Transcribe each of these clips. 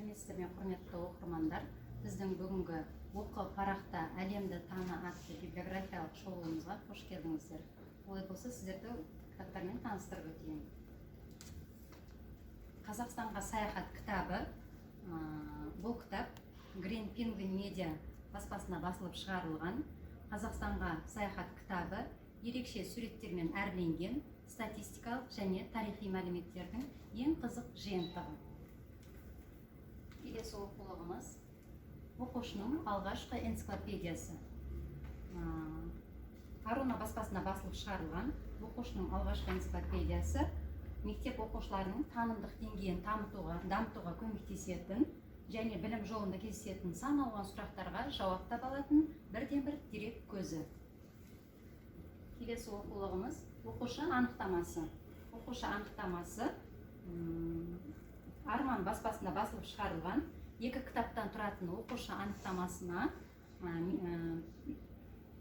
сәлеметсіздер ме, құрметті оқырмандар. Біздің бүгінгі оқы парақта әлемді таны атты библиографиялық шолуымызға қош келдіңіздер. Олай болса, сіздерді кітаптармен таныстырып өтейін. Қазақстанға саяхат кітабы. Бұл кітап Green Penguin Media баспасына басылып шығарылған. Қазақстанға саяхат кітабы ерекше суреттермен әрленген статистикалық және тарихи мәліметтердің ең қызық жиынтығы. Келесі оқулығымыз оқушының алғашқы энциклопедиясы. Аруна баспасына басылып шығарылған оқушының алғашқы энциклопедиясы мектеп оқушыларының танымдық деңгейін дамытуға көмектесетін және білім жолында кездесетін сан алуан сұрақтарға жауап таба алатын бірден-бір дерек көзі. Келесі оқулығымыз оқушы анықтамасы. Оқушы анықтамасы Арман баспасында басылып шығарылған екі кітаптан тұратын оқушы анықтамасына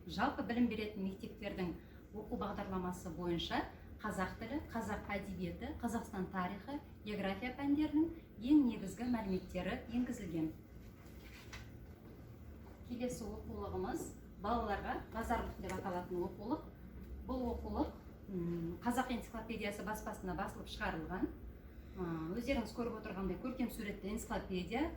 жалпы білім беретін мектептердің оқу бағдарламасы бойынша қазақ тілі, қазақ әдебиеті, Қазақстан тарихы, география пәндерінің ең негізгі мәліметтері енгізілген. Келесі оқулығымыз балаларға базарлық деп аталатын оқулық. Бұл оқулық Қазақ энциклопедиясы баспасында басылып шығарылған. Өздеріңіз көріп отырғандай көркем суретті энциклопедия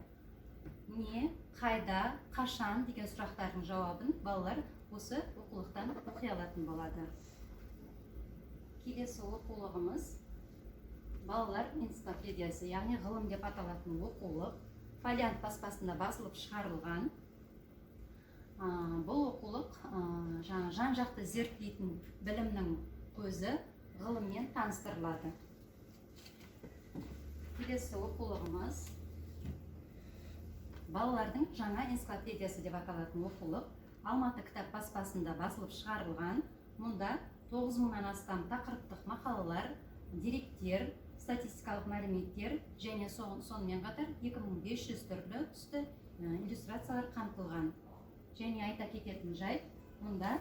не, қайда, қашан деген сұрақтардың жауабын балалар осы оқулықтан оқи алатын болады. Келесі оқулығымыз балалар энциклопедиясы, яғни ғылым деп аталатын оқулық. Фолиант баспасында басылып шығарылған. Бұл оқулық жан-жақты зерттейтін білімнің көзі ғылыммен таныстырылады. Келесі оқулығымыз балалардың жаңа энциклопедиясы деп аталатын оқулық. Алматы кітап баспасында басылып шығарылған. Мұнда 9000-нан астам тақырыптық мақалалар, деректер, статистикалық мәліметтер және сонымен қатар 2500 түрлі түсті иллюстрациялар қамтылған. Және айта кететін жайт, мұнда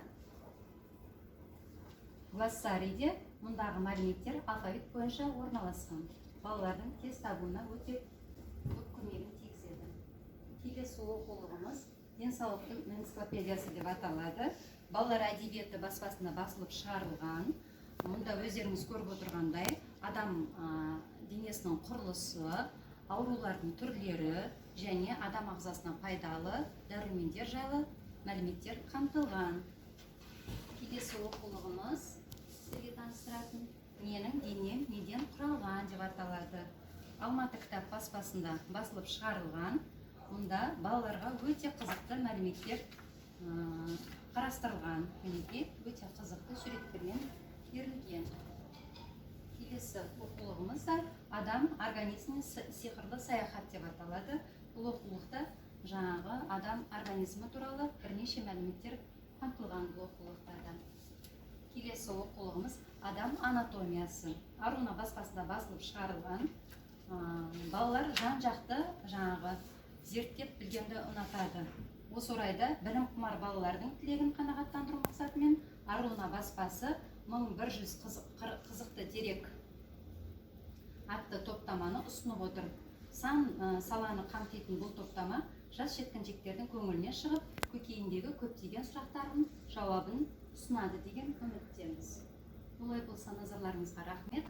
глоссарийде мұндағы мәліметтер алфавит бойынша орналасқан. Балалардың тез табуына өте көп көмегін тигізеді. Келесі оқулығымыз денсаулықтың энциклопедиясы деп аталады. Балалар әдебиеті баспасында басылып шығарылған. Мұнда өздеріңіз көріп отырғандай адам денесінің құрылысы, аурулардың түрлері және адам ағзасына пайдалы дәрумендер жайлы мәліметтер қамтылған. Келесі оқулығымыз сізге таныстыратын менің денем неден құралған деп аталады. Алматы кітап баспасында басылып шығарылған. Мұнда балаларға өте қызықты мәліметтер қарастырылған. Мінекей өте қызықты суреттермен берілген. Келесі оқулығымыз адам организміне сиқырлы саяхат деп аталады. Бұл оқулықта жаңағы адам организмі туралы бірнеше мәліметтер қамтылған бұл оқулықтарда. Келесі оқулығымыз адам анатомиясы. Аруна баспасында басылып шығарылған. Балалар жан-жақты жаңағы зерттеп білгенді ұнатады. Осы орайда білім құмар балалардың тілегін қанағаттандыру мақсатымен Аруна баспасы 1100 қызықты дерек атты топтаманы ұсынып отыр. Сан саланы қамтитын бұл топтама жас жеткіншектердің көңіліне шығып, көкейіндегі көптеген сұрақтардың жауабын ұсынады деген үміттеміз. Олай болса, назарларыңызға рахмет.